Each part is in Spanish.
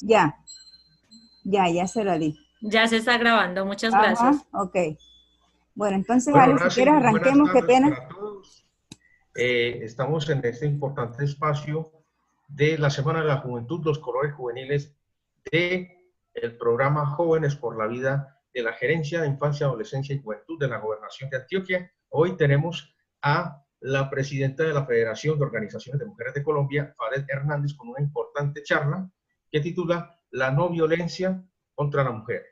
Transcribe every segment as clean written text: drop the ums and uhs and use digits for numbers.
Ya, ya se la di. Ya se está grabando, muchas Ajá, gracias. ok. Bueno, entonces, Bueno, Alex, ahora si sí, quieres muy buenas arranquemos, qué tardes pena. para todos. Estamos en este importante espacio de la Semana de la Juventud, los colores juveniles del programa Jóvenes por la Vida de la Gerencia de Infancia, Adolescencia y Juventud de la Gobernación de Antioquia. Hoy tenemos a la presidenta de la Federación de Organizaciones de Mujeres de Colombia, Faret Hernández, con una importante charla que titula La no violencia contra la mujer.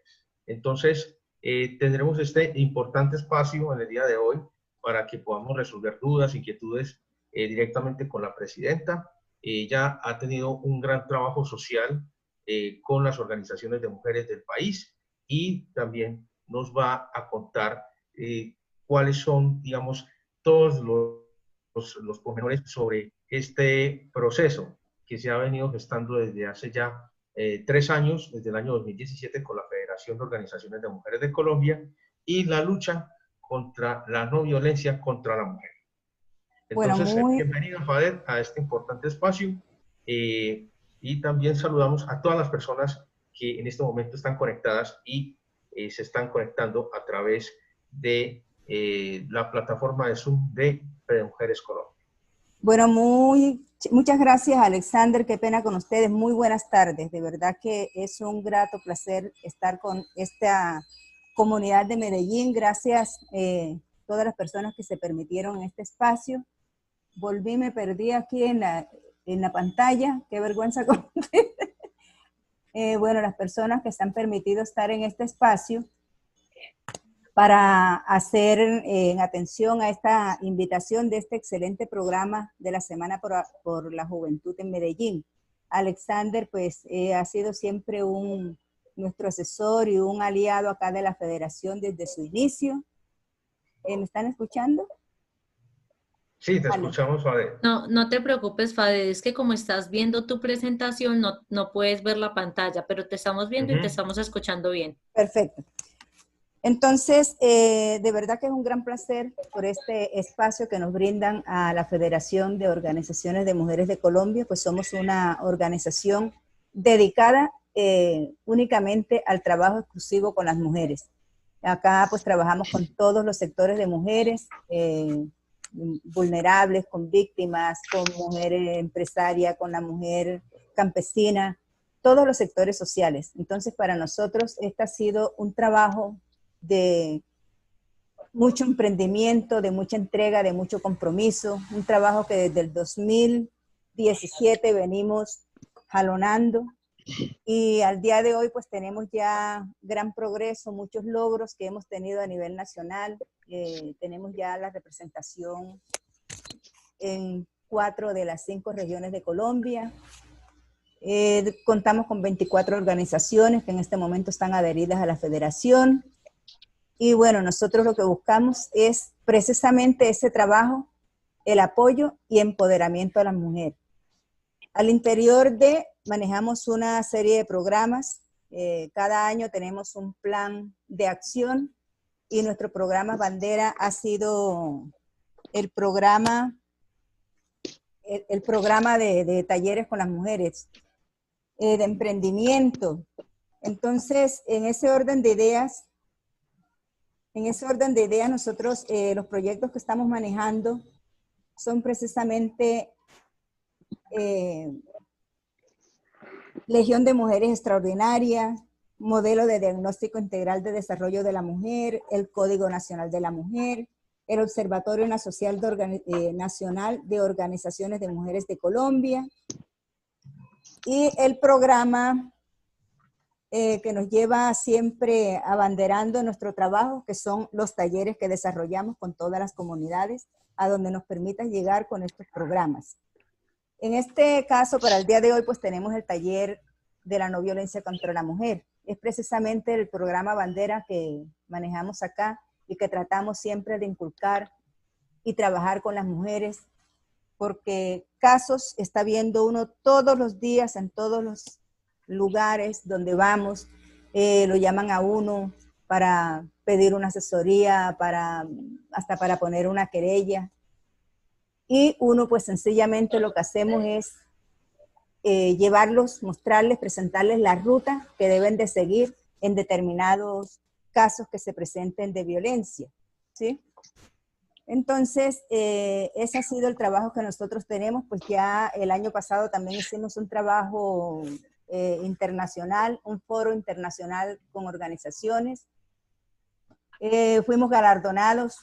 Entonces, tendremos este importante espacio en el día de hoy para que podamos resolver dudas, inquietudes directamente con la presidenta. Ella ha tenido un gran trabajo social con las organizaciones de mujeres del país y también nos va a contar cuáles son, digamos, todos los pormenores sobre este proceso que se ha venido gestando desde hace ya 3 años, desde el año 2017, con la Federación de Organizaciones de Mujeres de Colombia y la lucha contra la no violencia contra la mujer. Bueno, Entonces, bienvenida, Fader, a este importante espacio y también saludamos a todas las personas que en este momento están conectadas y se están conectando a través de la plataforma de Zoom de Mujeres Colombia. Bueno, muchas gracias, Alexander. Qué pena con ustedes. Muy buenas tardes. De verdad que es un grato placer estar con esta comunidad de Medellín. Gracias a todas las personas que se permitieron este espacio. Me perdí aquí en la pantalla. Qué vergüenza con ustedes. Bueno, las personas que se han permitido estar en este espacio para hacer en atención a esta invitación de este excelente programa de la Semana por la Juventud en Medellín. Alexander, pues, ha sido siempre nuestro asesor y un aliado acá de la Federación desde su inicio. ¿Me están escuchando? Sí, te escuchamos, Fader. No te preocupes, Fade, es que como estás viendo tu presentación, no puedes ver la pantalla, pero te estamos viendo y te estamos escuchando bien. Perfecto. Entonces, de verdad que es un gran placer por este espacio que nos brindan a la Federación de Organizaciones de Mujeres de Colombia, pues somos una organización dedicada únicamente al trabajo exclusivo con las mujeres. Acá pues trabajamos con todos los sectores de mujeres vulnerables, con víctimas, con mujer empresaria, con la mujer campesina, todos los sectores sociales. Entonces, para nosotros este ha sido un trabajo de mucho emprendimiento, de mucha entrega, de mucho compromiso, un trabajo que desde el 2017 venimos jalonando y al día de hoy pues tenemos ya gran progreso, muchos logros que hemos tenido a nivel nacional, tenemos ya la representación en 4 de las 5 regiones de Colombia. Contamos con 24 organizaciones que en este momento están adheridas a la federación. Y bueno, nosotros lo que buscamos es precisamente ese trabajo, el apoyo y empoderamiento a la mujer. Al interior manejamos una serie de programas. Cada año tenemos un plan de acción y nuestro programa bandera ha sido el programa de talleres con las mujeres, de emprendimiento. Entonces, en ese orden de ideas, nosotros los proyectos que estamos manejando son precisamente Legión de Mujeres Extraordinarias, Modelo de Diagnóstico Integral de Desarrollo de la Mujer, el Código Nacional de la Mujer, el Observatorio Nacional de Organizaciones de Mujeres de Colombia y el programa que nos lleva siempre abanderando nuestro trabajo, que son los talleres que desarrollamos con todas las comunidades a donde nos permitan llegar con estos programas. En este caso, para el día de hoy, pues tenemos el taller de la no violencia contra la mujer. Es precisamente el programa bandera que manejamos acá y que tratamos siempre de inculcar y trabajar con las mujeres, porque casos está viendo uno todos los días en todos los lugares donde vamos, lo llaman a uno para pedir una asesoría, hasta para poner una querella. Y uno pues sencillamente lo que hacemos es llevarlos, mostrarles, presentarles la ruta que deben de seguir en determinados casos que se presenten de violencia, ¿sí? Entonces, ese ha sido el trabajo que nosotros tenemos, pues ya el año pasado también hicimos un trabajo internacional, un foro internacional con organizaciones. Fuimos galardonados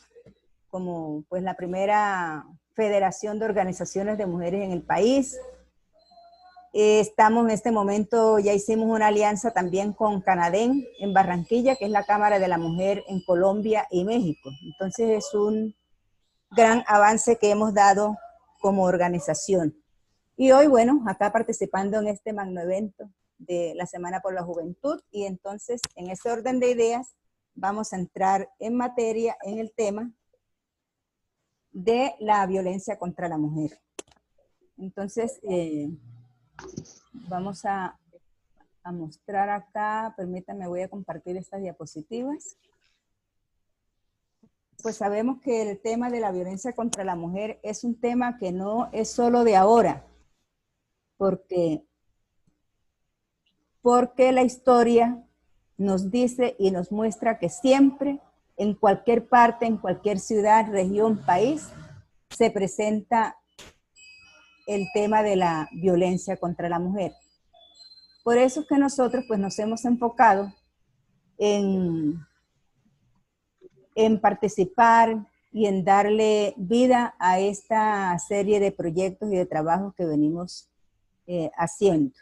como pues la primera federación de organizaciones de mujeres en el país. Estamos en este momento, ya hicimos una alianza también con Canadén en Barranquilla, que es la Cámara de la Mujer en Colombia y México. Entonces es un gran avance que hemos dado como organización. Y hoy, bueno, acá participando en este magno evento de la Semana por la Juventud, y entonces en ese orden de ideas vamos a entrar en materia en el tema de la violencia contra la mujer. Entonces, vamos a mostrar acá, permítanme, voy a compartir estas diapositivas. Pues sabemos que el tema de la violencia contra la mujer es un tema que no es solo de ahora, porque la historia nos dice y nos muestra que siempre, en cualquier parte, en cualquier ciudad, región, país, se presenta el tema de la violencia contra la mujer. Por eso es que nosotros pues nos hemos enfocado en participar y en darle vida a esta serie de proyectos y de trabajos que venimos haciendo.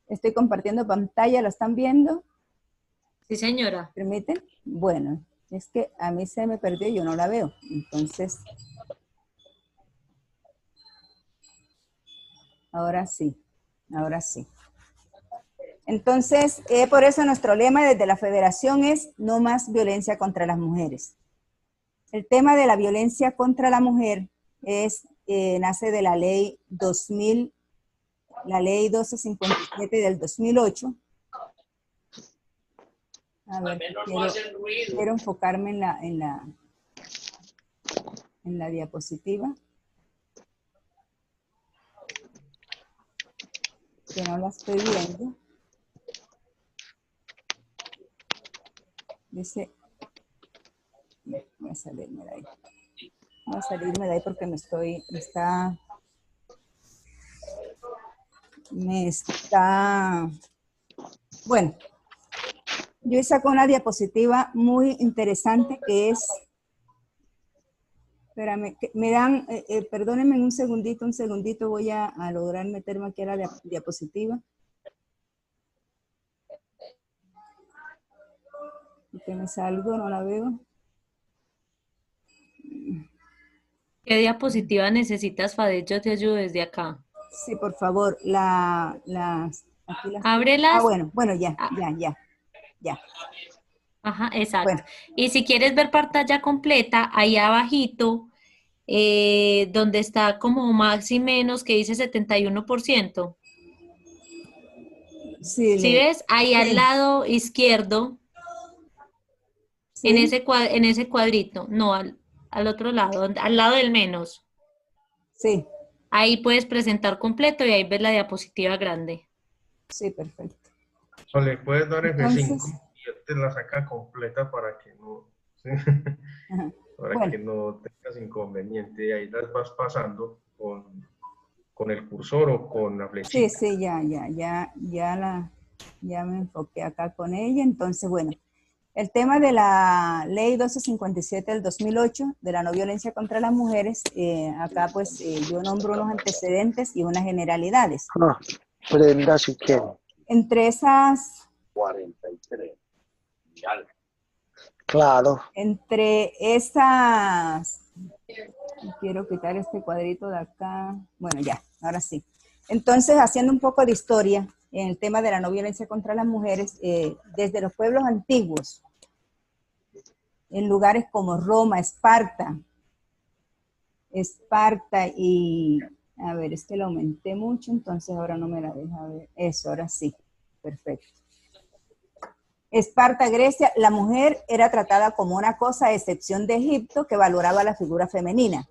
Estoy compartiendo pantalla, ¿la están viendo? Sí, señora. ¿Permiten? Bueno, es que a mí se me perdió y yo no la veo. Entonces, ahora sí, ahora sí. Entonces, por eso nuestro lema desde la Federación es no más violencia contra las mujeres. El tema de la violencia contra la mujer nace de la ley 2000, la ley 1257 del 2008. A ver, quiero enfocarme en la diapositiva. Que no la estoy viendo. Dice, voy a salirme de ahí. Voy a salirme de ahí porque me está, bueno, yo saco una diapositiva muy interesante que es, espérame, me dan, perdónenme un segundito, voy a lograr meterme aquí a la diapositiva. Que me salgo, no la veo. ¿Qué diapositiva necesitas, Fadel? Yo te ayudo desde acá. Sí, por favor, aquí las... Ábrelas. Bueno, ya. Ajá, exacto. Bueno. Y si quieres ver pantalla completa, ahí abajito, donde está como más y menos, que dice 71%. Sí, ¿Sí ves? Ahí sí. al lado izquierdo, ¿Sí? en ese cuadrito, no, al otro lado, al lado del menos. Sí. Ahí puedes presentar completo y ahí ves la diapositiva grande. Sí, perfecto. O le puedes dar Entonces, F5 y él te la saca completa para que no, ¿sí? Para que no tengas inconveniente. Ahí las vas pasando con el cursor o con la flechita. Sí, ya me enfoqué acá con ella. Entonces, bueno, el tema de la ley 1257 del 2008 de la no violencia contra las mujeres, acá pues yo nombro unos antecedentes y unas generalidades. Prenda si quiere. Entre esas... 43. Claro. Entre esas... Quiero quitar este cuadrito de acá. Bueno, ya, ahora sí. Entonces, haciendo un poco de historia en el tema de la no violencia contra las mujeres, desde los pueblos antiguos, en lugares como Roma, Esparta y, a ver, es que lo aumenté mucho, entonces ahora no me la deja ver. Eso, ahora sí, perfecto. Esparta, Grecia, la mujer era tratada como una cosa a excepción de Egipto, que valoraba la figura femenina.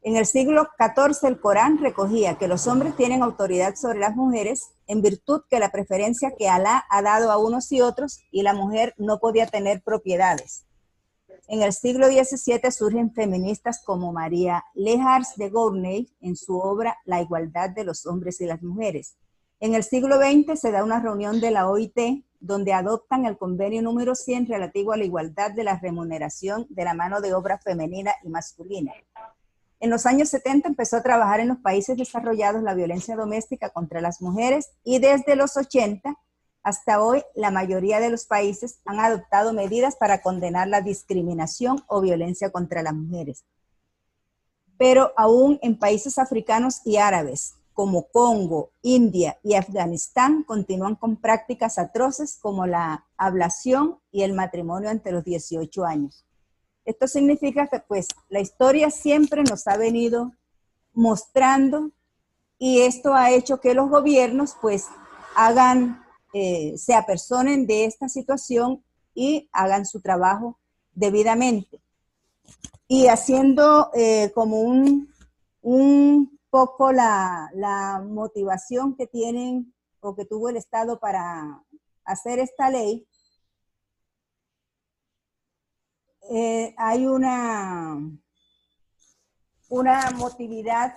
En el siglo XIV el Corán recogía que los hombres tienen autoridad sobre las mujeres en virtud que la preferencia que Alá ha dado a unos y otros y la mujer no podía tener propiedades. En el siglo XVII surgen feministas como María Lehars de Gournay en su obra La igualdad de los hombres y las mujeres. En el siglo XX se da una reunión de la OIT donde adoptan el convenio número 100 relativo a la igualdad de la remuneración de la mano de obra femenina y masculina. En los años 70 empezó a trabajar en los países desarrollados la violencia doméstica contra las mujeres y desde los 80 hasta hoy la mayoría de los países han adoptado medidas para condenar la discriminación o violencia contra las mujeres. Pero aún en países africanos y árabes como Congo, India y Afganistán continúan con prácticas atroces como la ablación y el matrimonio ante los 18 años. Esto significa que pues la historia siempre nos ha venido mostrando y esto ha hecho que los gobiernos pues se apersonen de esta situación y hagan su trabajo debidamente. Y haciendo como un poco la motivación que tienen o que tuvo el Estado para hacer esta ley, hay una motividad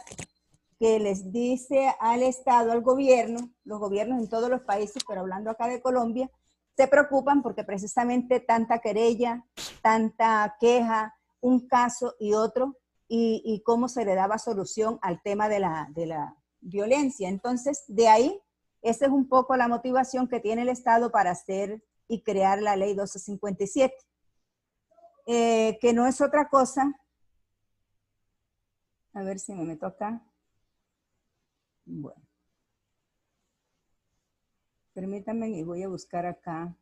que les dice al Estado, al gobierno, los gobiernos en todos los países, pero hablando acá de Colombia, se preocupan porque precisamente tanta querella, tanta queja, un caso y otro, y cómo se le daba solución al tema de la violencia. Entonces, de ahí, esa es un poco la motivación que tiene el Estado para hacer y crear la ley 1257. Que no es otra cosa, a ver si me meto acá, bueno, permítanme y voy a buscar acá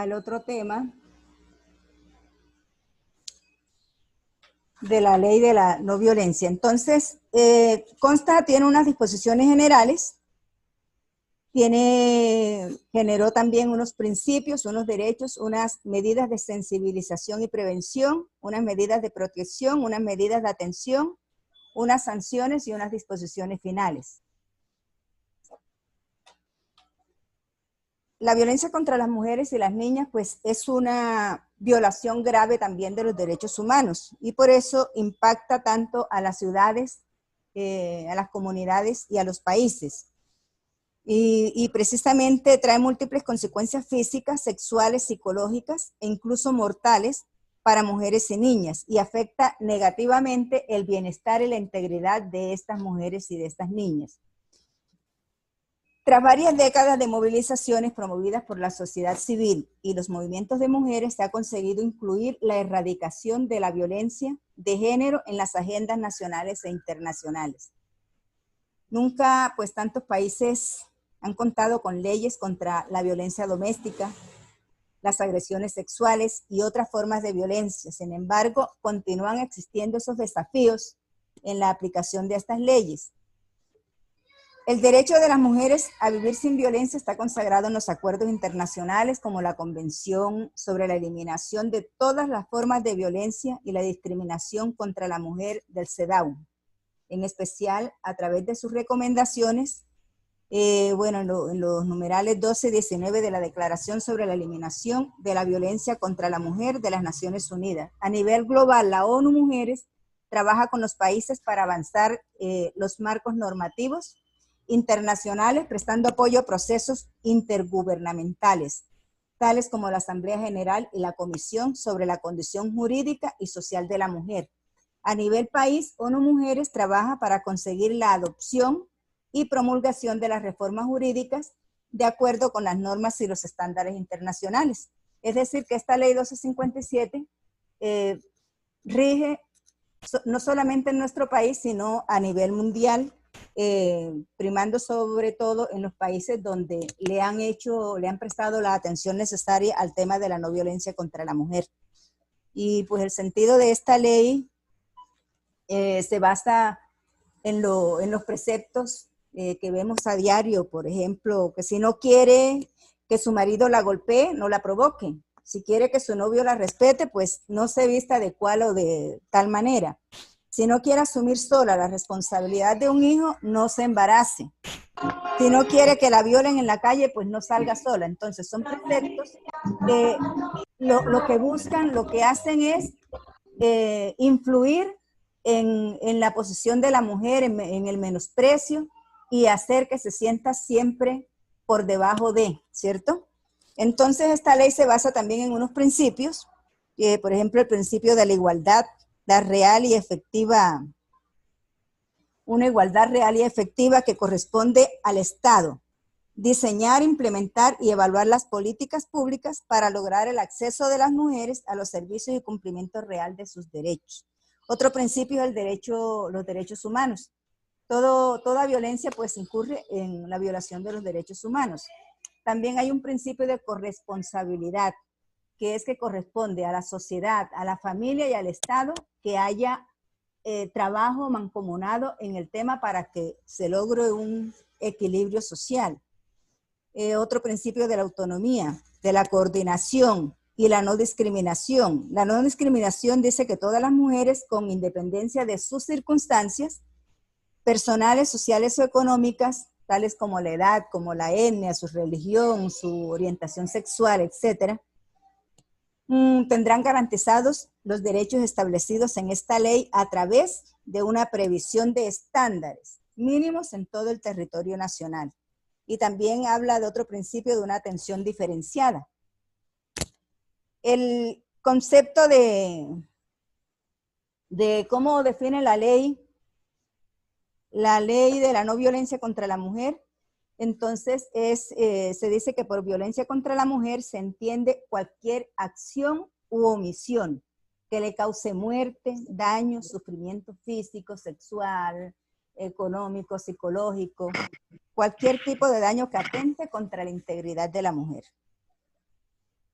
el otro tema de la ley de la no violencia. Entonces, tiene unas disposiciones generales, generó también unos principios, unos derechos, unas medidas de sensibilización y prevención, unas medidas de protección, unas medidas de atención, unas sanciones y unas disposiciones finales. La violencia contra las mujeres y las niñas pues es una violación grave también de los derechos humanos y por eso impacta tanto a las ciudades, a las comunidades y a los países. Y precisamente trae múltiples consecuencias físicas, sexuales, psicológicas e incluso mortales para mujeres y niñas y afecta negativamente el bienestar y la integridad de estas mujeres y de estas niñas. Tras varias décadas de movilizaciones promovidas por la sociedad civil y los movimientos de mujeres, se ha conseguido incluir la erradicación de la violencia de género en las agendas nacionales e internacionales. Nunca, pues, tantos países han contado con leyes contra la violencia doméstica, las agresiones sexuales y otras formas de violencia. Sin embargo, continúan existiendo esos desafíos en la aplicación de estas leyes. El derecho de las mujeres a vivir sin violencia está consagrado en los acuerdos internacionales como la Convención sobre la Eliminación de todas las formas de violencia y la discriminación contra la mujer del CEDAW, en especial a través de sus recomendaciones, en los numerales 12 y 19 de la Declaración sobre la Eliminación de la Violencia contra la Mujer de las Naciones Unidas. A nivel global, la ONU Mujeres trabaja con los países para avanzar los marcos normativos internacionales, prestando apoyo a procesos intergubernamentales, tales como la Asamblea General y la Comisión sobre la Condición Jurídica y Social de la Mujer. A nivel país, ONU Mujeres trabaja para conseguir la adopción y promulgación de las reformas jurídicas de acuerdo con las normas y los estándares internacionales. Es decir, que esta ley 1257 rige no solamente en nuestro país, sino a nivel mundial, primando sobre todo en los países donde le han prestado la atención necesaria al tema de la no violencia contra la mujer. Y pues el sentido de esta ley se basa en los preceptos que vemos a diario, por ejemplo, que si no quiere que su marido la golpee, no la provoque. Si quiere que su novio la respete, pues no se vista de cual o de tal manera. Si no quiere asumir sola la responsabilidad de un hijo, no se embarace. Si no quiere que la violen en la calle, pues no salga sola. Entonces son preceptos que lo que buscan, lo que hacen es influir en la posición de la mujer, en el menosprecio y hacer que se sienta siempre por debajo de, ¿cierto? Entonces esta ley se basa también en unos principios, por ejemplo el principio de la igualdad, la real y efectiva, una igualdad real y efectiva que corresponde al Estado. Diseñar, implementar y evaluar las políticas públicas para lograr el acceso de las mujeres a los servicios y cumplimiento real de sus derechos. Otro principio es los derechos humanos. Toda violencia pues incurre en la violación de los derechos humanos. También hay un principio de corresponsabilidad, que es que corresponde a la sociedad, a la familia y al Estado que haya trabajo mancomunado en el tema para que se logre un equilibrio social. Otro principio de la autonomía, de la coordinación y la no discriminación. La no discriminación dice que todas las mujeres, con independencia de sus circunstancias personales, sociales o económicas, tales como la edad, como la etnia, su religión, su orientación sexual, etcétera, tendrán garantizados los derechos establecidos en esta ley a través de una previsión de estándares mínimos en todo el territorio nacional. Y también habla de otro principio de una atención diferenciada. El concepto de cómo define la ley de la no violencia contra la mujer. Entonces se dice que por violencia contra la mujer se entiende cualquier acción u omisión que le cause muerte, daño, sufrimiento físico, sexual, económico, psicológico, cualquier tipo de daño que atente contra la integridad de la mujer.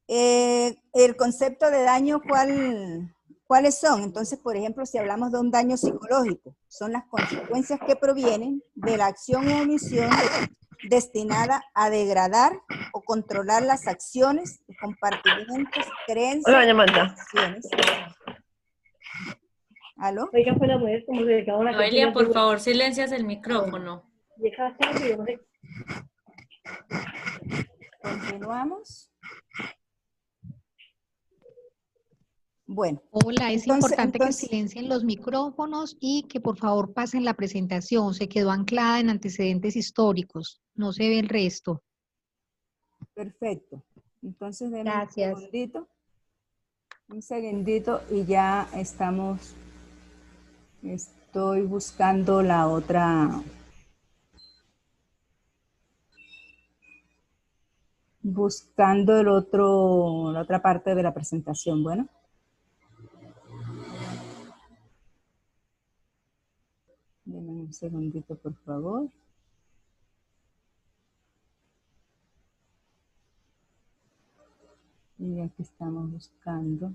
El concepto de daño, ¿cuáles son? Entonces, por ejemplo, si hablamos de un daño psicológico, son las consecuencias que provienen de la acción o omisión destinada a degradar o controlar las acciones, compartimientos, creencias. Hola, doña Amanda. Acciones. ¿Aló? Oigan, pues las mujeres como se dedicaban a la Noelia, por favor, silencias el micrófono. Continuamos. Bueno. Hola, es importante que entonces, silencien los micrófonos y que por favor pasen la presentación. Se quedó anclada en antecedentes históricos. No se ve el resto. Perfecto. Entonces, denme Gracias. un segundito y ya estamos. Estoy buscando la otra. Buscando la otra parte de la presentación. Bueno. Denme un segundito, por favor. Y aquí estamos buscando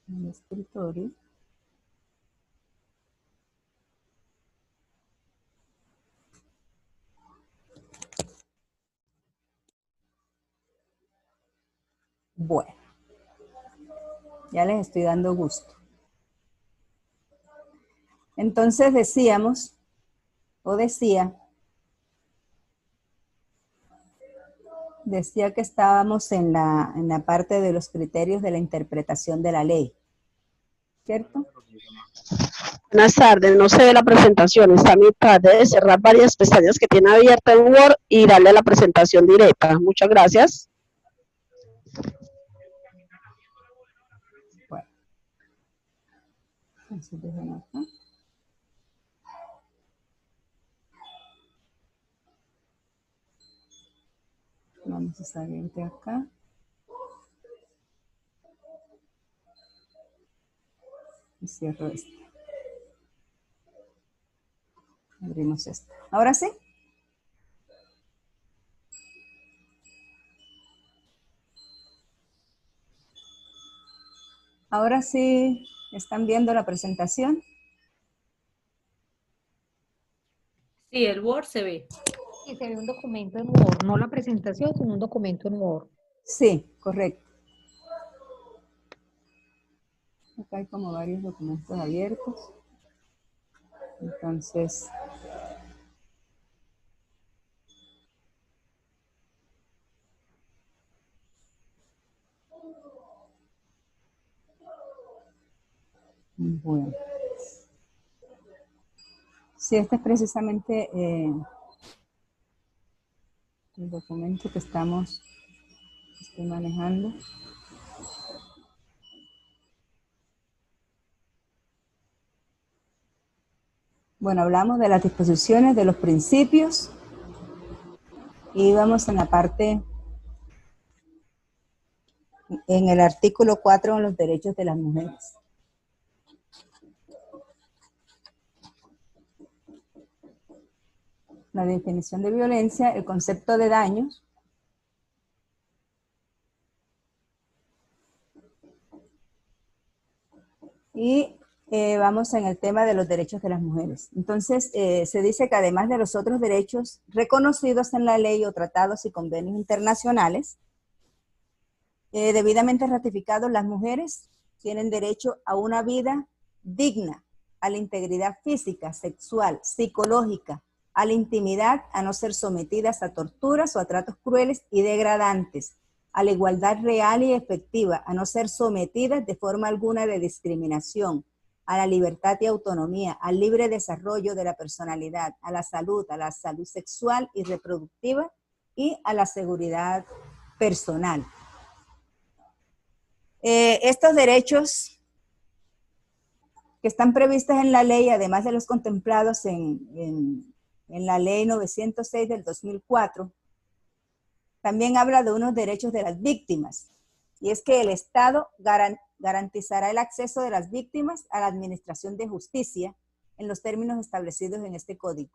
el escritorio. Bueno, ya les estoy dando gusto. Entonces decía que estábamos en la parte de los criterios de la interpretación de la ley, ¿cierto? Buenas tardes, no se ve la presentación, está a mitad de cerrar varias pestañas que tiene abierta en Word y darle a la presentación directa. Muchas gracias. Bueno, entonces déjenme acá. No necesariamente acá. Y cierro este. Abrimos este. ¿Ahora sí? Ahora sí, ¿están viendo la presentación? Sí, el Word se ve. Sí, se ve un documento en Word, no la presentación, sino un documento en Word. Sí, correcto. Acá hay como varios documentos abiertos. Entonces, bueno. Sí, este es precisamente el documento que estoy manejando. Bueno, hablamos de las disposiciones, de los principios, y vamos en la parte, en el artículo 4, en los derechos de las mujeres. La definición de violencia, el concepto de daños, y vamos en el tema de los derechos de las mujeres. Entonces, se dice que además de los otros derechos reconocidos en la ley o tratados y convenios internacionales, debidamente ratificados, las mujeres tienen derecho a una vida digna, a la integridad física, sexual, psicológica, a la intimidad, a no ser sometidas a torturas o a tratos crueles y degradantes, a la igualdad real y efectiva, a no ser sometidas de forma alguna de discriminación, a la libertad y autonomía, al libre desarrollo de la personalidad, a la salud sexual y reproductiva y a la seguridad personal. Estos derechos que están previstos en la ley, además de los contemplados en la ley 906 del 2004, también habla de unos derechos de las víctimas, y es que el Estado garantizará el acceso de las víctimas a la administración de justicia en los términos establecidos en este código.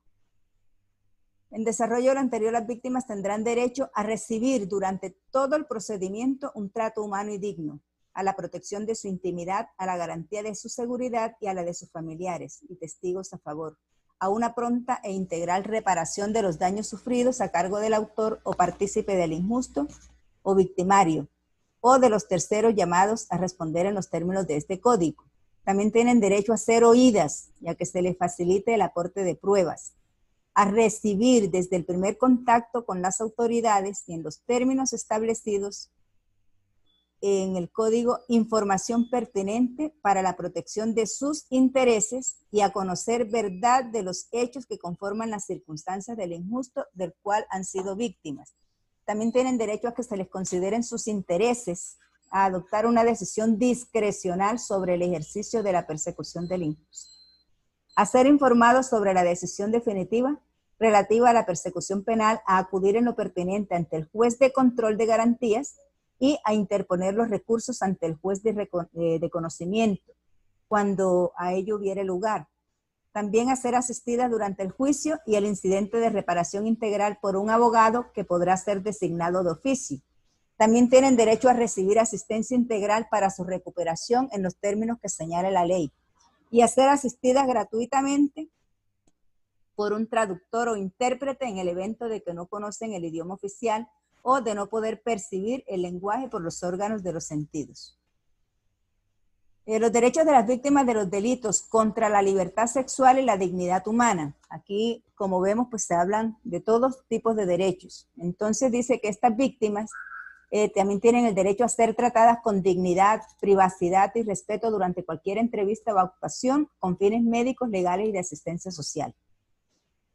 En desarrollo de lo anterior, las víctimas tendrán derecho a recibir durante todo el procedimiento un trato humano y digno, a la protección de su intimidad, a la garantía de su seguridad y a la de sus familiares y testigos a favor, a una pronta e integral reparación de los daños sufridos a cargo del autor o partícipe del injusto o victimario, o de los terceros llamados a responder en los términos de este código. También tienen derecho a ser oídas y a que se les facilite el aporte de pruebas, a recibir desde el primer contacto con las autoridades y en los términos establecidos en el código información pertinente para la protección de sus intereses y a conocer verdad de los hechos que conforman las circunstancias del injusto del cual han sido víctimas. También tienen derecho a que se les consideren sus intereses, a adoptar una decisión discrecional sobre el ejercicio de la persecución del injusto, a ser informados sobre la decisión definitiva relativa a la persecución penal, a acudir en lo pertinente ante el juez de control de garantías y a interponer los recursos ante el juez de conocimiento cuando a ello hubiere lugar. También a ser asistida durante el juicio y el incidente de reparación integral por un abogado que podrá ser designado de oficio. También tienen derecho a recibir asistencia integral para su recuperación en los términos que señala la ley y a ser asistidas gratuitamente por un traductor o intérprete en el evento de que no conocen el idioma oficial o de no poder percibir el lenguaje por los órganos de los sentidos. Los derechos de las víctimas de los delitos contra la libertad sexual y la dignidad humana. Aquí, como vemos, pues se hablan de todos tipos de derechos. Entonces dice que estas víctimas también tienen el derecho a ser tratadas con dignidad, privacidad y respeto durante cualquier entrevista o actuación con fines médicos, legales y de asistencia social.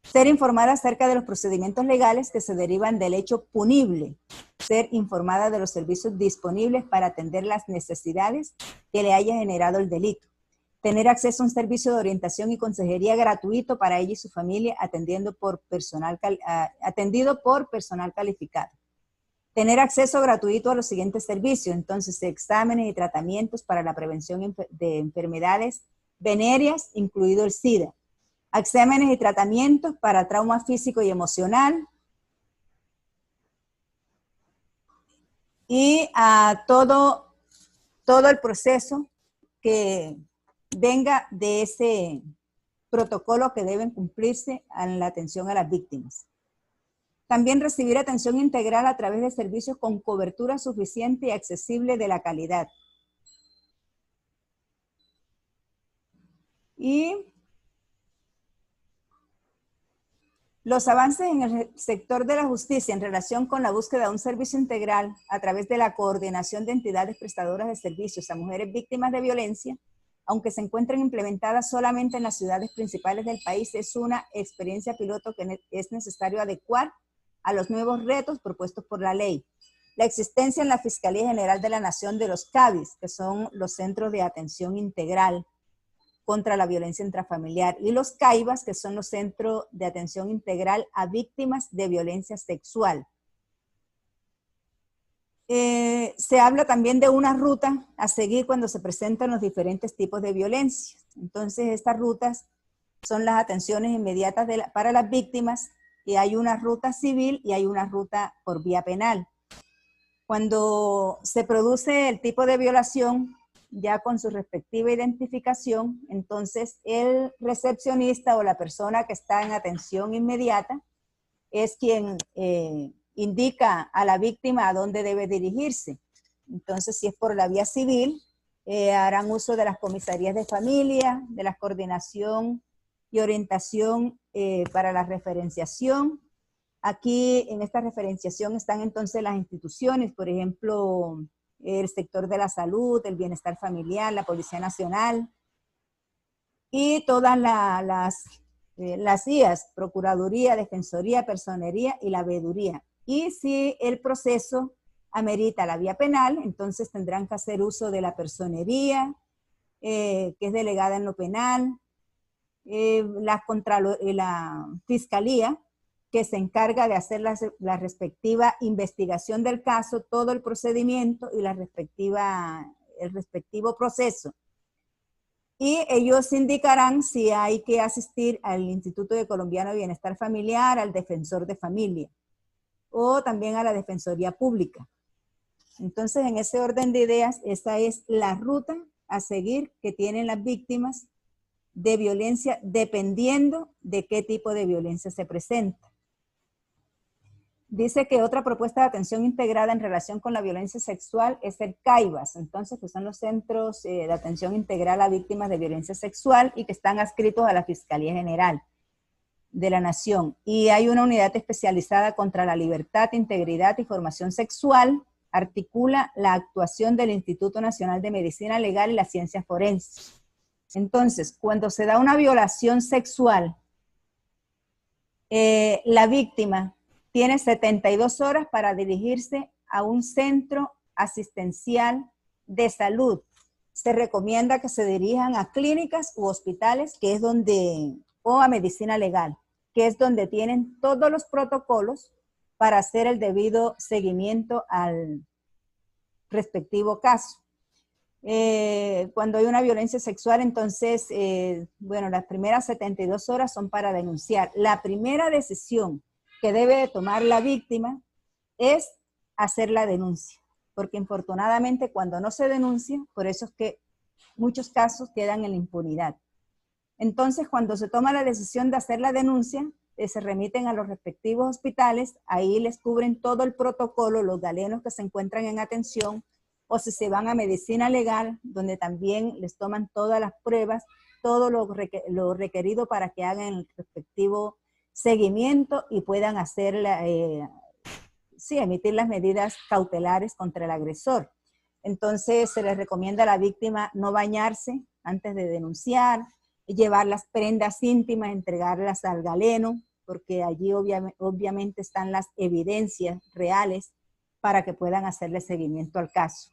Ser informada acerca de los procedimientos legales que se derivan del hecho punible. Ser informada de los servicios disponibles para atender las necesidades que le haya generado el delito. Tener acceso a un servicio de orientación y consejería gratuito para ella y su familia atendido por personal calificado. Tener acceso gratuito a los siguientes servicios, entonces exámenes y tratamientos para la prevención de enfermedades venéreas, incluido el SIDA. Exámenes y tratamientos para trauma físico y emocional, y a todo el proceso que venga de ese protocolo que deben cumplirse en la atención a las víctimas. También recibir atención integral a través de servicios con cobertura suficiente y accesible de la calidad. Y los avances en el sector de la justicia en relación con la búsqueda de un servicio integral a través de la coordinación de entidades prestadoras de servicios a mujeres víctimas de violencia, aunque se encuentren implementadas solamente en las ciudades principales del país, es una experiencia piloto que es necesario adecuar a los nuevos retos propuestos por la ley. La existencia en la Fiscalía General de la Nación de los CABIS, que son los Centros de Atención Integral contra la Violencia Intrafamiliar, y los CAIVAS, que son los Centros de Atención Integral a Víctimas de Violencia Sexual. Se habla también de una ruta a seguir cuando se presentan los diferentes tipos de violencia. Entonces, estas rutas son las atenciones inmediatas para las víctimas, y hay una ruta civil y hay una ruta por vía penal. Cuando se produce el tipo de violación, ya con su respectiva identificación, entonces el recepcionista o la persona que está en atención inmediata es quien indica a la víctima a dónde debe dirigirse. Entonces, si es por la vía civil, harán uso de las comisarías de familia, de la coordinación y orientación para la referenciación. Aquí en esta referenciación están entonces las instituciones, por ejemplo, el sector de la salud, el bienestar familiar, la Policía Nacional y todas las IAS, Procuraduría, Defensoría, Personería y la Veeduría. Y si el proceso amerita la vía penal, entonces tendrán que hacer uso de la Personería, que es delegada en lo penal, la Fiscalía, que se encarga de hacer la respectiva investigación del caso, todo el procedimiento y el respectivo proceso. Y ellos indicarán si hay que asistir al Instituto Colombiano de Bienestar Familiar, al Defensor de Familia, o también a la Defensoría Pública. Entonces, en ese orden de ideas, esa es la ruta a seguir que tienen las víctimas de violencia, dependiendo de qué tipo de violencia se presenta. Dice que otra propuesta de atención integrada en relación con la violencia sexual es el CAIVAS, entonces que son los Centros de Atención Integral a Víctimas de Violencia Sexual y que están adscritos a la Fiscalía General de la Nación. Y hay una unidad especializada contra la libertad, integridad y formación sexual, articula la actuación del Instituto Nacional de Medicina Legal y las Ciencias Forenses. Entonces, cuando se da una violación sexual, la víctima tiene 72 horas para dirigirse a un centro asistencial de salud. Se recomienda que se dirijan a clínicas u hospitales, que es donde, o a medicina legal, que es donde tienen todos los protocolos para hacer el debido seguimiento al respectivo caso. Cuando hay una violencia sexual, entonces, bueno, las primeras 72 horas son para denunciar. La primera decisión que debe de tomar la víctima es hacer la denuncia, porque infortunadamente cuando no se denuncia, por eso es que muchos casos quedan en la impunidad. Entonces, cuando se toma la decisión de hacer la denuncia, se remiten a los respectivos hospitales, ahí les cubren todo el protocolo, los galenos que se encuentran en atención, o si se van a medicina legal, donde también les toman todas las pruebas, todo lo requerido para que hagan el respectivo seguimiento y puedan hacer emitir las medidas cautelares contra el agresor. Entonces se les recomienda a la víctima no bañarse antes de denunciar, llevar las prendas íntimas, entregarlas al galeno, porque allí obviamente están las evidencias reales para que puedan hacerle seguimiento al caso.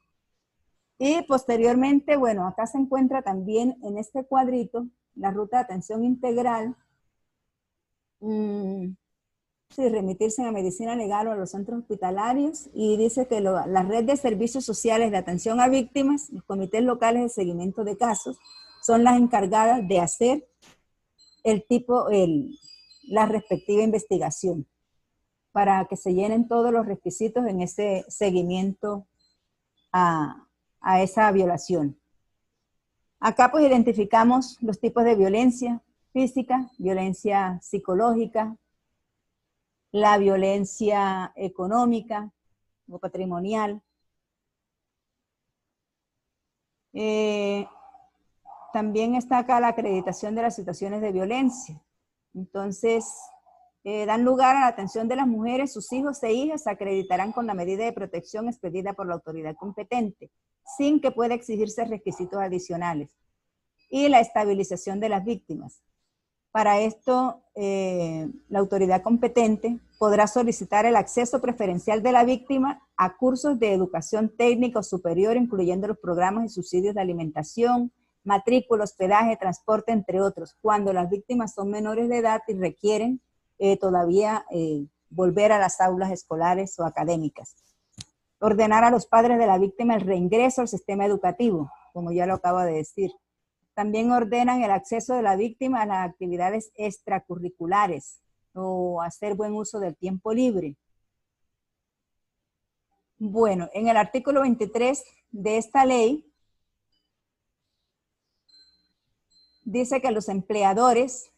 Y posteriormente, bueno, acá se encuentra también en este cuadrito la ruta de atención integral. Sí, remitirse a medicina legal o a los centros hospitalarios, y dice que la red de servicios sociales de atención a víctimas, los comités locales de seguimiento de casos, son las encargadas de hacer la respectiva investigación para que se llenen todos los requisitos en ese seguimiento a esa violación. Acá pues identificamos los tipos de violencia: física, violencia psicológica, la violencia económica o patrimonial. También está acá la acreditación de las situaciones de violencia. Entonces, dan lugar a la atención de las mujeres, sus hijos e hijas se acreditarán con la medida de protección expedida por la autoridad competente, sin que pueda exigirse requisitos adicionales. Y la estabilización de las víctimas. Para esto, la autoridad competente podrá solicitar el acceso preferencial de la víctima a cursos de educación técnica o superior, incluyendo los programas y subsidios de alimentación, matrícula, hospedaje, transporte, entre otros, cuando las víctimas son menores de edad y requieren todavía volver a las aulas escolares o académicas. Ordenar a los padres de la víctima el reingreso al sistema educativo, como ya lo acabo de decir. También ordenan el acceso de la víctima a las actividades extracurriculares o hacer buen uso del tiempo libre. Bueno, en el artículo 23 de esta ley dice que los empleadores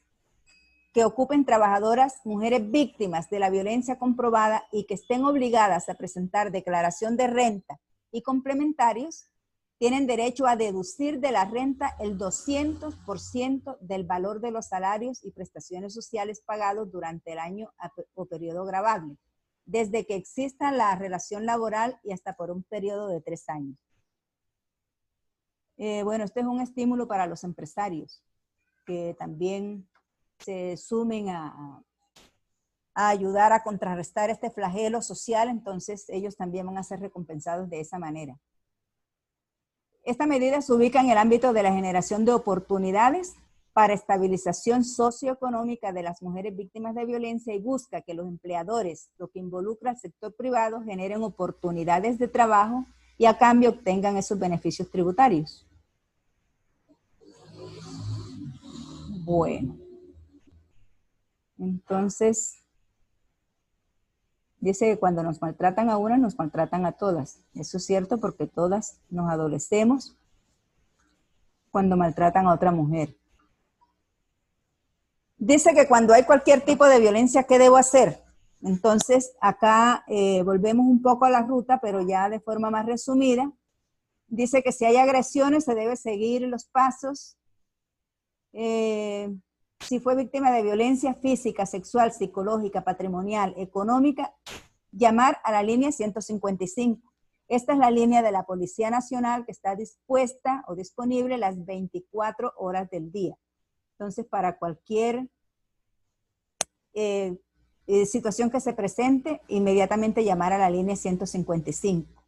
que ocupen trabajadoras, mujeres víctimas de la violencia comprobada y que estén obligadas a presentar declaración de renta y complementarios, tienen derecho a deducir de la renta el 200% del valor de los salarios y prestaciones sociales pagados durante el año o periodo gravable, desde que exista la relación laboral y hasta por un periodo de 3 años. Bueno, este es un estímulo para los empresarios que también se sumen a ayudar a contrarrestar este flagelo social, entonces ellos también van a ser recompensados de esa manera. Esta medida se ubica en el ámbito de la generación de oportunidades para estabilización socioeconómica de las mujeres víctimas de violencia y busca que los empleadores, lo que involucra al sector privado, generen oportunidades de trabajo y a cambio obtengan esos beneficios tributarios. Bueno, entonces dice que cuando nos maltratan a una, nos maltratan a todas. Eso es cierto porque todas nos adolecemos cuando maltratan a otra mujer. Dice que cuando hay cualquier tipo de violencia, ¿qué debo hacer? Entonces, acá volvemos un poco a la ruta, pero ya de forma más resumida. Dice que si hay agresiones, se debe seguir los pasos. Si fue víctima de violencia física, sexual, psicológica, patrimonial, económica, llamar a la línea 155. Esta es la línea de la Policía Nacional que está dispuesta o disponible las 24 horas del día. Entonces, para cualquier situación que se presente, inmediatamente llamar a la línea 155.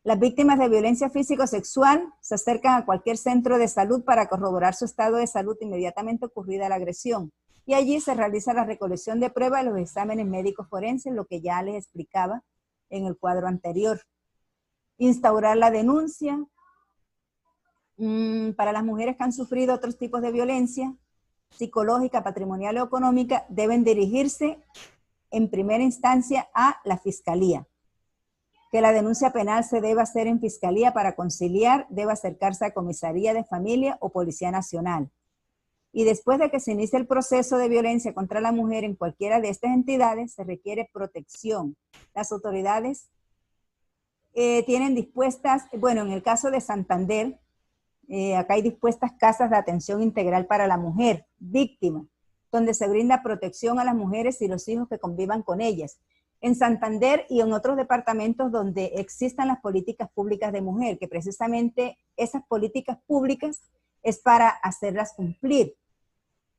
Las víctimas de violencia físico-sexual se acercan a cualquier centro de salud para corroborar su estado de salud inmediatamente ocurrida la agresión. Y allí se realiza la recolección de pruebas y los exámenes médicos forenses, lo que ya les explicaba en el cuadro anterior. Instaurar la denuncia. Para las mujeres que han sufrido otros tipos de violencia psicológica, patrimonial o económica, deben dirigirse en primera instancia a la Fiscalía. Que la denuncia penal se debe hacer en Fiscalía. Para conciliar, debe acercarse a Comisaría de Familia o Policía Nacional. Y después de que se inicie el proceso de violencia contra la mujer en cualquiera de estas entidades, se requiere protección. Las autoridades tienen dispuestas, bueno, en el caso de Santander, acá hay dispuestas casas de atención integral para la mujer víctima, donde se brinda protección a las mujeres y los hijos que convivan con ellas. En Santander y en otros departamentos donde existan las políticas públicas de mujer, que precisamente esas políticas públicas es para hacerlas cumplir.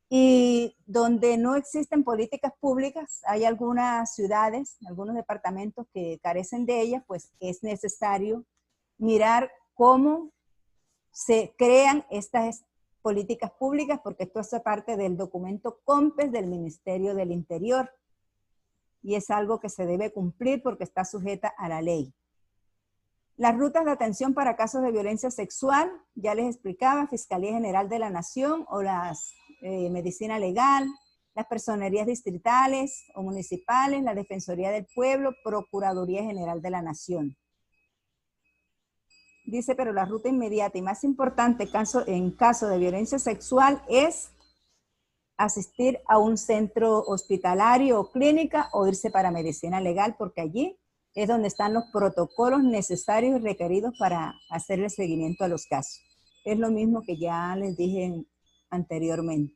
Y donde no existen políticas públicas, hay algunas ciudades, algunos departamentos que carecen de ellas, pues es necesario mirar cómo se crean estas políticas públicas, porque esto hace parte del documento COMPES del Ministerio del Interior. Y es algo que se debe cumplir porque está sujeta a la ley. Las rutas de atención para casos de violencia sexual, ya les explicaba, Fiscalía General de la Nación o las Medicina Legal, las personerías distritales o municipales, la Defensoría del Pueblo, Procuraduría General de la Nación. Dice, pero la ruta inmediata y más importante en caso de violencia sexual es asistir a un centro hospitalario o clínica o irse para medicina legal, porque allí es donde están los protocolos necesarios y requeridos para hacer el seguimiento a los casos. Es lo mismo que ya les dije anteriormente.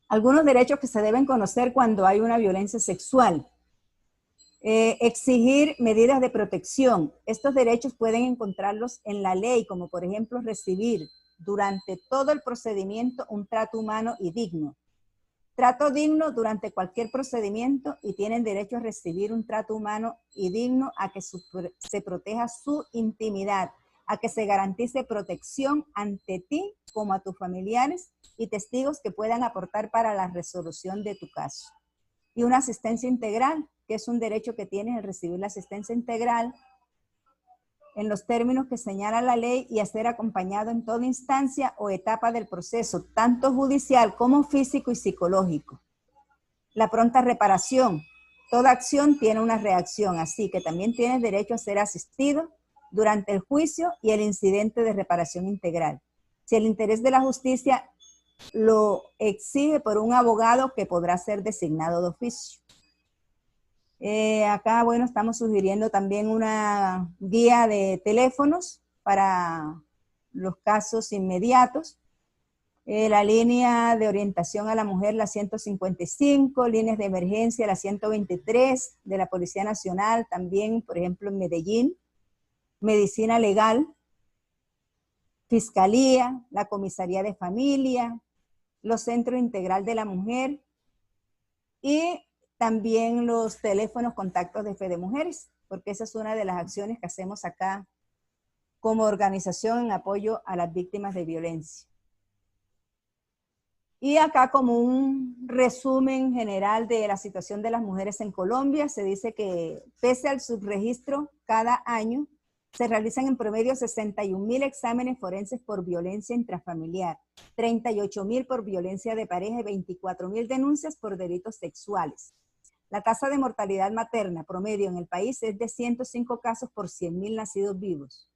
Algunos derechos que se deben conocer cuando hay una violencia sexual. Exigir medidas de protección. Estos derechos pueden encontrarlos en la ley, como por ejemplo recibir durante todo el procedimiento un trato humano y digno. Trato digno durante cualquier procedimiento y tienen derecho a recibir un trato humano y digno, a que se proteja su intimidad, a que se garantice protección ante ti como a tus familiares y testigos que puedan aportar para la resolución de tu caso. Y una asistencia integral, que es un derecho que tienes el recibir la asistencia integral en los términos que señala la ley y a ser acompañado en toda instancia o etapa del proceso, tanto judicial como físico y psicológico. La pronta reparación. Toda acción tiene una reacción, así que también tienes derecho a ser asistido durante el juicio y el incidente de reparación integral. Si el interés de la justicia lo exige por un abogado que podrá ser designado de oficio. Acá, bueno, estamos sugiriendo también una guía de teléfonos para los casos inmediatos. La línea de orientación a la mujer, la 155, líneas de emergencia, la 123 de la Policía Nacional, también, por ejemplo, en Medellín, medicina legal, fiscalía, la comisaría de familia, los centros integral de la mujer y también los teléfonos contactos de Fede Mujeres, porque esa es una de las acciones que hacemos acá como organización en apoyo a las víctimas de violencia. Y acá como un resumen general de la situación de las mujeres en Colombia, se dice que pese al subregistro cada año, se realizan en promedio 61.000 exámenes forenses por violencia intrafamiliar, 38.000 por violencia de pareja y 24.000 denuncias por delitos sexuales. La tasa de mortalidad materna promedio en el país es de 105 casos por 100.000 nacidos vivos.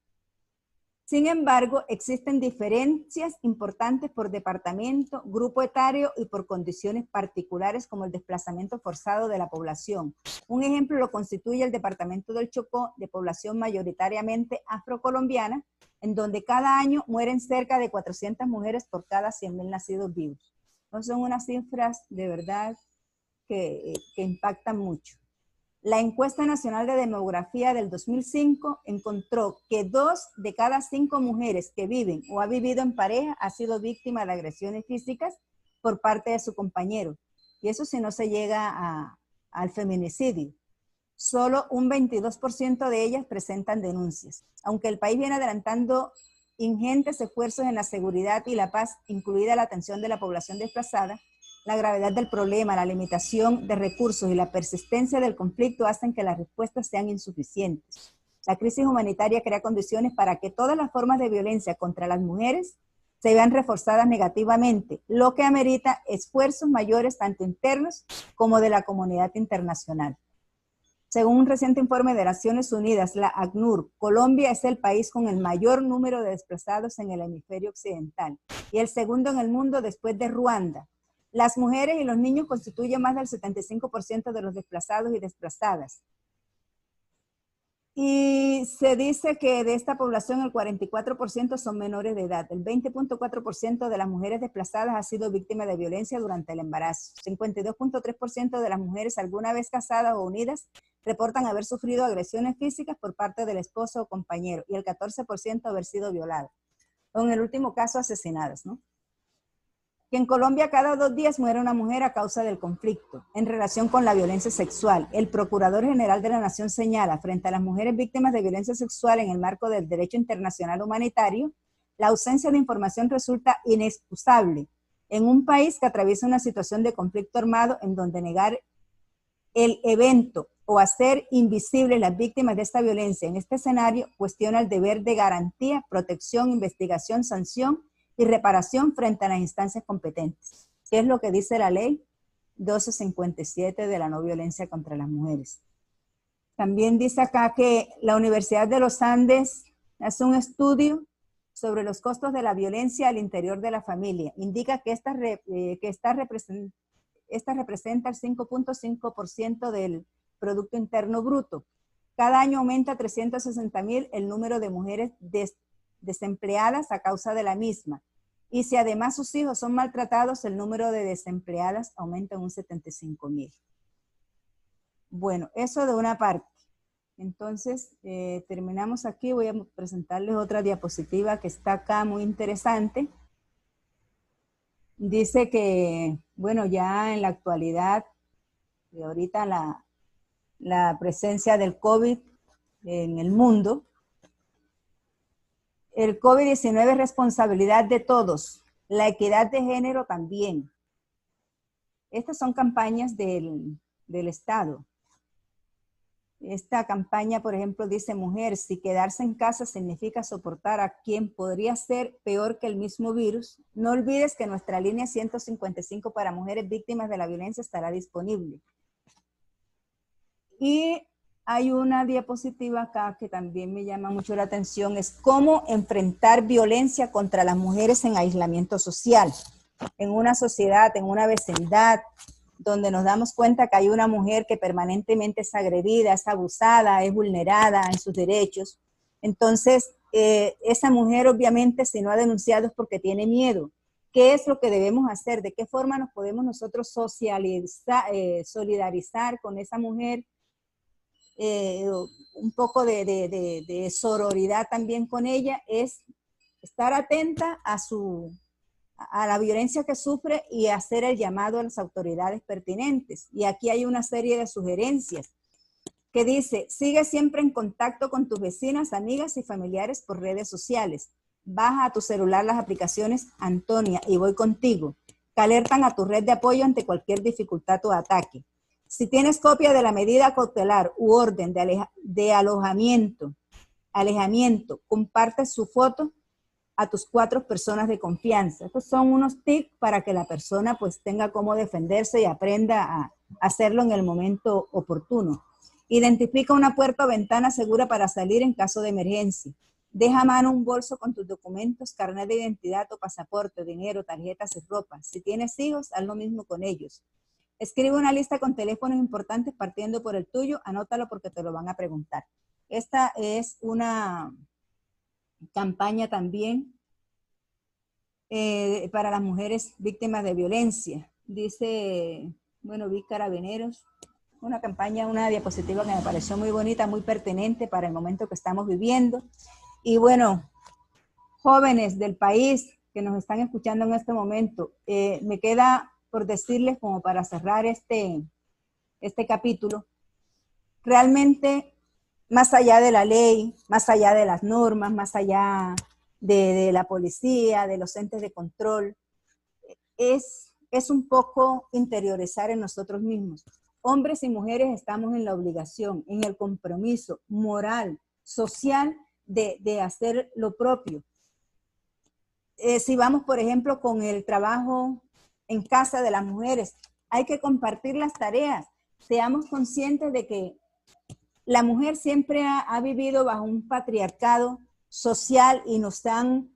Sin embargo, existen diferencias importantes por departamento, grupo etario y por condiciones particulares como el desplazamiento forzado de la población. Un ejemplo lo constituye el departamento del Chocó, de población mayoritariamente afrocolombiana, en donde cada año mueren cerca de 400 mujeres por cada 100.000 nacidos vivos. No son unas cifras de verdad que impactan mucho. La encuesta nacional de demografía del 2005 encontró que 2 de cada 5 mujeres que viven o ha vivido en pareja ha sido víctima de agresiones físicas por parte de su compañero. Y eso si no se llega al feminicidio. Solo un 22% de ellas presentan denuncias. Aunque el país viene adelantando ingentes esfuerzos en la seguridad y la paz, incluida la atención de la población desplazada, la gravedad del problema, la limitación de recursos y la persistencia del conflicto hacen que las respuestas sean insuficientes. La crisis humanitaria crea condiciones para que todas las formas de violencia contra las mujeres se vean reforzadas negativamente, lo que amerita esfuerzos mayores tanto internos como de la comunidad internacional. Según un reciente informe de Naciones Unidas, la ACNUR, Colombia es el país con el mayor número de desplazados en el hemisferio occidental y el segundo en el mundo después de Ruanda. Las mujeres y los niños constituyen más del 75% de los desplazados y desplazadas. Y se dice que de esta población el 44% son menores de edad. El 20.4% de las mujeres desplazadas ha sido víctima de violencia durante el embarazo. 52.3% de las mujeres alguna vez casadas o unidas reportan haber sufrido agresiones físicas por parte del esposo o compañero y el 14% haber sido violadas. O en el último caso, asesinadas, ¿no? Que en Colombia cada 2 días muere una mujer a causa del conflicto. En relación con la violencia sexual, el Procurador General de la Nación señala, frente a las mujeres víctimas de violencia sexual en el marco del derecho internacional humanitario, la ausencia de información resulta inexcusable en un país que atraviesa una situación de conflicto armado en donde negar el evento o hacer invisibles las víctimas de esta violencia en este escenario cuestiona el deber de garantía, protección, investigación, sanción y reparación frente a las instancias competentes, que es lo que dice la ley 1257 de la no violencia contra las mujeres. También dice acá que la Universidad de los Andes hace un estudio sobre los costos de la violencia al interior de la familia. Indica que esta representa el 5.5% del Producto Interno Bruto. Cada año aumenta 360,000 el número de mujeres desempleadas a causa de la misma. Y si además sus hijos son maltratados, el número de desempleadas aumenta en un 75,000. Bueno, eso de una parte. Entonces, terminamos aquí. Voy a presentarles otra diapositiva que está acá muy interesante. Dice que, bueno, ya en la actualidad, y ahorita la presencia del COVID en el mundo, el COVID-19 es responsabilidad de todos, la equidad de género también. Estas son campañas del Estado. Esta campaña, por ejemplo, dice: mujer, si quedarse en casa significa soportar a quien podría ser peor que el mismo virus, no olvides que nuestra línea 155 para mujeres víctimas de la violencia estará disponible. Y hay una diapositiva acá que también me llama mucho la atención, es cómo enfrentar violencia contra las mujeres en aislamiento social, en una sociedad, en una vecindad, donde nos damos cuenta que hay una mujer que permanentemente es agredida, es abusada, es vulnerada en sus derechos. Entonces, esa mujer obviamente, si no ha denunciado es porque tiene miedo. ¿Qué es lo que debemos hacer? ¿De qué forma nos podemos nosotros solidarizar con esa mujer? Un poco de sororidad también con ella, es estar atenta a la violencia que sufre y hacer el llamado a las autoridades pertinentes. Y aquí hay una serie de sugerencias que dice: sigue siempre en contacto con tus vecinas, amigas y familiares por redes sociales. Baja a tu celular las aplicaciones Antonia y Voy Contigo, que alertan a tu red de apoyo ante cualquier dificultad o ataque. Si tienes copia de la medida cautelar u orden de alejamiento, comparte su foto a tus 4 personas de confianza. Estos son unos tips para que la persona pues tenga cómo defenderse y aprenda a hacerlo en el momento oportuno. Identifica una puerta o ventana segura para salir en caso de emergencia. Deja a mano un bolso con tus documentos, carnet de identidad o pasaporte, dinero, tarjetas y ropa. Si tienes hijos, haz lo mismo con ellos. Escribe una lista con teléfonos importantes partiendo por el tuyo, anótalo porque te lo van a preguntar. Esta es una campaña también para las mujeres víctimas de violencia. Dice, bueno, vi Carabineros, una campaña, una diapositiva que me pareció muy bonita, muy pertinente para el momento que estamos viviendo. Y bueno, jóvenes del país que nos están escuchando en este momento, me queda por decirles, como para cerrar este capítulo, realmente, más allá de la ley, más allá de las normas, más allá de la policía, de los entes de control, es un poco interiorizar en nosotros mismos. Hombres y mujeres estamos en la obligación, en el compromiso moral, social, de hacer lo propio. Si vamos, por ejemplo, con el trabajo en casa de las mujeres, hay que compartir las tareas. Seamos conscientes de que la mujer siempre ha vivido bajo un patriarcado social y nos han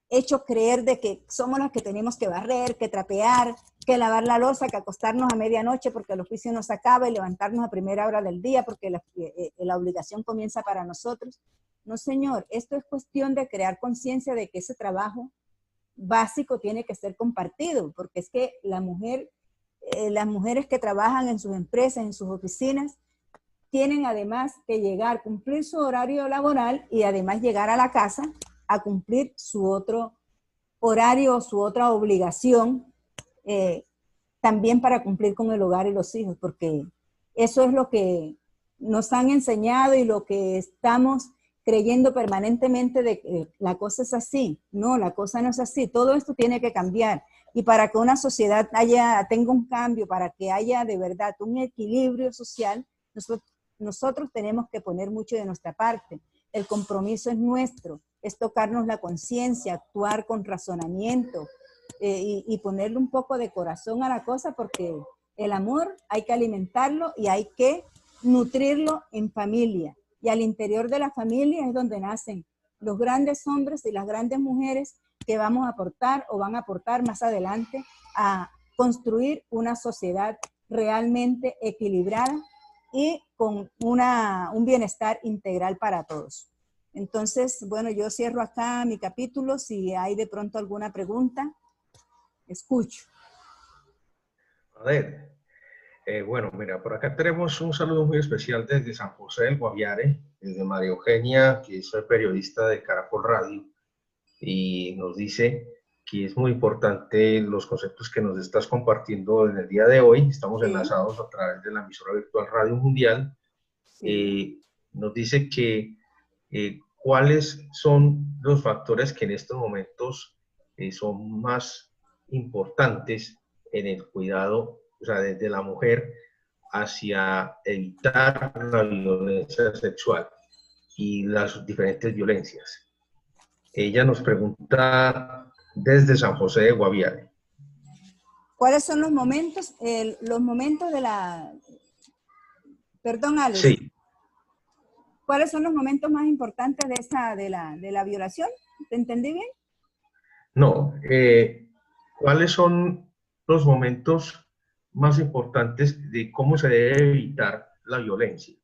hecho creer de que somos las que tenemos que barrer, que trapear, que lavar la loza, que acostarnos a medianoche porque el oficio nos acaba y levantarnos a primera hora del día porque la obligación comienza para nosotros. No, señor, esto es cuestión de crear conciencia de que ese trabajo básico tiene que ser compartido, porque es que la mujer, las mujeres que trabajan en sus empresas, en sus oficinas, tienen además que llegar, cumplir su horario laboral y además llegar a la casa a cumplir su otro horario o su otra obligación, también para cumplir con el hogar y los hijos, porque eso es lo que nos han enseñado y lo que estamos creyendo permanentemente de que la cosa es así. No, la cosa no es así. Todo esto tiene que cambiar. Y para que una sociedad tenga un cambio, para que haya de verdad un equilibrio social, nosotros tenemos que poner mucho de nuestra parte. El compromiso es nuestro, es tocarnos la conciencia, actuar con razonamiento y ponerle un poco de corazón a la cosa, porque el amor hay que alimentarlo y hay que nutrirlo en familia. Y al interior de la familia es donde nacen los grandes hombres y las grandes mujeres que vamos a aportar o van a aportar más adelante a construir una sociedad realmente equilibrada y con un bienestar integral para todos. Entonces, bueno, yo cierro acá mi capítulo. Si hay de pronto alguna pregunta, escucho. A ver, bueno, mira, por acá tenemos un saludo muy especial desde San José del Guaviare, desde María Eugenia, que es periodista de Caracol Radio, y nos dice que es muy importante los conceptos que nos estás compartiendo en el día de hoy. Estamos Sí. enlazados a través de la emisora virtual Radio Mundial. Sí. Nos dice que cuáles son los factores que en estos momentos son más importantes en el cuidado, o sea, desde la mujer hacia evitar la violencia sexual y las diferentes violencias. Ella nos pregunta desde San José de Guaviare. ¿Cuáles son los momentos? Los momentos de la... Perdón, Alex. Sí. ¿Cuáles son los momentos más importantes de la violación? ¿Te entendí bien? No. ¿Cuáles son los momentos más importantes de cómo se debe evitar la violencia?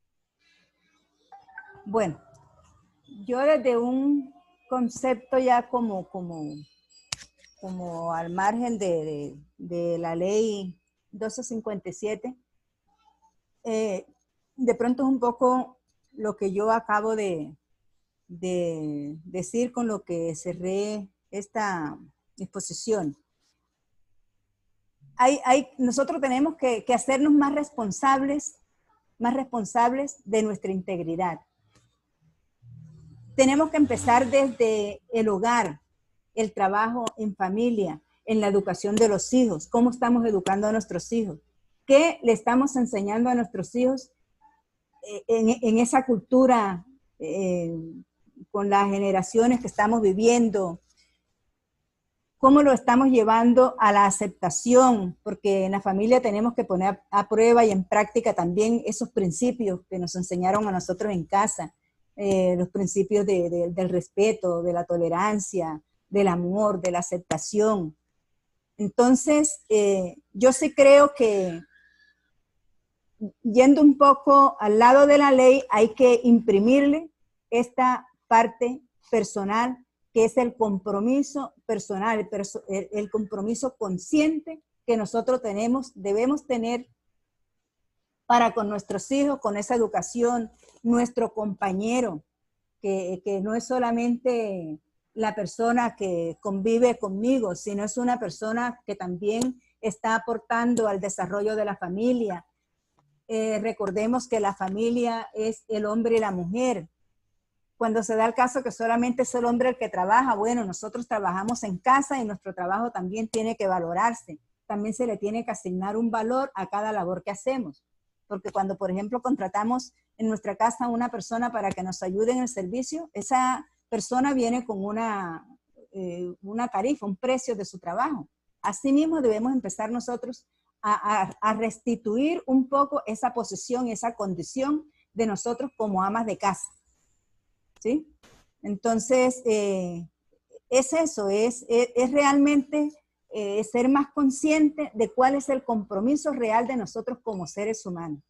Bueno, yo desde un concepto ya como al margen de la ley 1257, de pronto es un poco lo que yo acabo de decir con lo que cerré esta exposición. Nosotros tenemos que hacernos más responsables de nuestra integridad. Tenemos que empezar desde el hogar, el trabajo en familia, en la educación de los hijos. ¿Cómo estamos educando a nuestros hijos? ¿Qué le estamos enseñando a nuestros hijos en esa cultura, con las generaciones que estamos viviendo? ¿Cómo lo estamos llevando a la aceptación? Porque en la familia tenemos que poner a prueba y en práctica también esos principios que nos enseñaron a nosotros en casa. Los principios del respeto, de la tolerancia, del amor, de la aceptación. Entonces, yo sí creo que yendo un poco al lado de la ley, hay que imprimirle esta parte personal, que es el compromiso personal, el compromiso consciente que nosotros debemos tener para con nuestros hijos, con esa educación, nuestro compañero, que no es solamente la persona que convive conmigo, sino es una persona que también está aportando al desarrollo de la familia. Recordemos que la familia es el hombre y la mujer. Cuando se da el caso que solamente es el hombre el que trabaja, bueno, nosotros trabajamos en casa y nuestro trabajo también tiene que valorarse. También se le tiene que asignar un valor a cada labor que hacemos. Porque cuando, por ejemplo, contratamos en nuestra casa a una persona para que nos ayude en el servicio, esa persona viene con una tarifa, un precio de su trabajo. Asimismo, debemos empezar nosotros a restituir un poco esa posición, esa condición de nosotros como amas de casa. ¿Sí? Entonces, es eso, es realmente ser más consciente de cuál es el compromiso real de nosotros como seres humanos.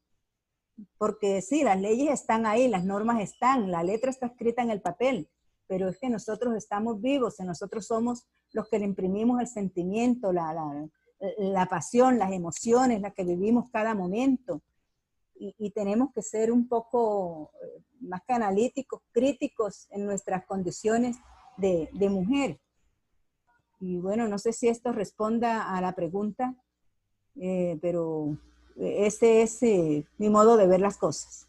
Porque sí, las leyes están ahí, las normas están, la letra está escrita en el papel, pero es que nosotros estamos vivos, y nosotros somos los que le imprimimos el sentimiento, la pasión, las emociones, las que vivimos cada momento. Y tenemos que ser un poco más que analíticos, críticos en nuestras condiciones de mujer. Y bueno, no sé si esto responda a la pregunta, pero ese es mi modo de ver las cosas.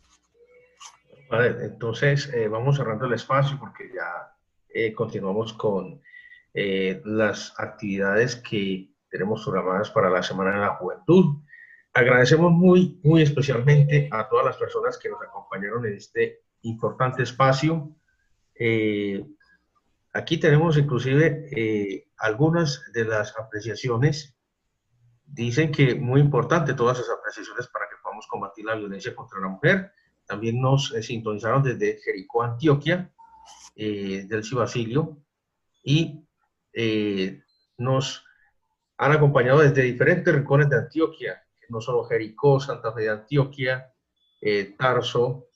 Vale, entonces vamos cerrando el espacio porque ya continuamos con las actividades que tenemos programadas para la Semana de la Juventud. Agradecemos muy especialmente a todas las personas que nos acompañaron en este importante espacio. Aquí tenemos inclusive algunas de las apreciaciones. Dicen que muy importante todas esas apreciaciones para que podamos combatir la violencia contra la mujer. También nos sintonizaron desde Jericó, Antioquia. del Cibacilio y nos han acompañado desde diferentes rincones de Antioquia, no solo Jericó, Santa Fe de Antioquia, Tarso,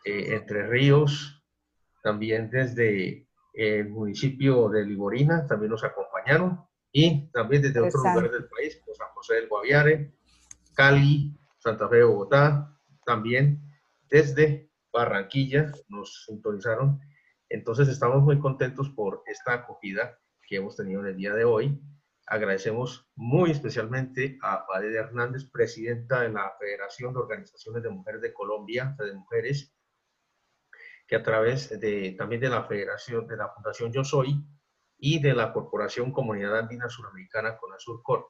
Entre Ríos, también desde el municipio de Liborina, también nos acompañaron, y también desde otros lugares del país, como San José del Guaviare, Cali, Santa Fe de Bogotá, también desde Barranquilla nos sintonizaron. Entonces estamos muy contentos por esta acogida que hemos tenido en el día de hoy. Agradecemos muy especialmente a Padre Hernández, presidenta de la Federación de Organizaciones de Mujeres de Colombia, de Mujeres, que a través también de la Federación, de la Fundación Yo Soy y de la Corporación Comunidad Andina Suramericana CONASURCOR,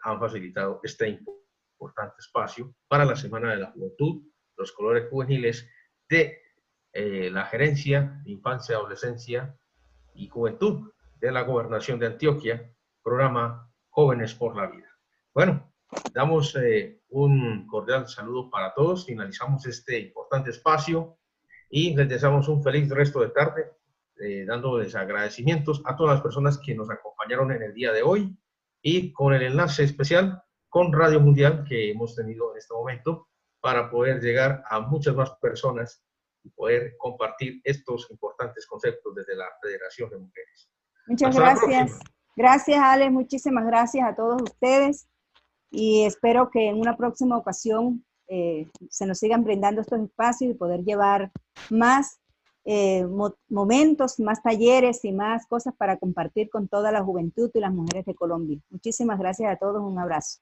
han facilitado este importante espacio para la Semana de la Juventud, los colores juveniles de la Gerencia de Infancia, Adolescencia y Juventud de la Gobernación de Antioquia, programa Jóvenes por la Vida. Bueno, damos un cordial saludo para todos, finalizamos este importante espacio y les deseamos un feliz resto de tarde, dándoles agradecimientos a todas las personas que nos acompañaron en el día de hoy y con el enlace especial con Radio Mundial que hemos tenido en este momento para poder llegar a muchas más personas y poder compartir estos importantes conceptos desde la Federación de Mujeres. Muchas gracias. Gracias, Ale. Muchísimas gracias a todos ustedes y espero que en una próxima ocasión se nos sigan brindando estos espacios y poder llevar más momentos, más talleres y más cosas para compartir con toda la juventud y las mujeres de Colombia. Muchísimas gracias a todos. Un abrazo.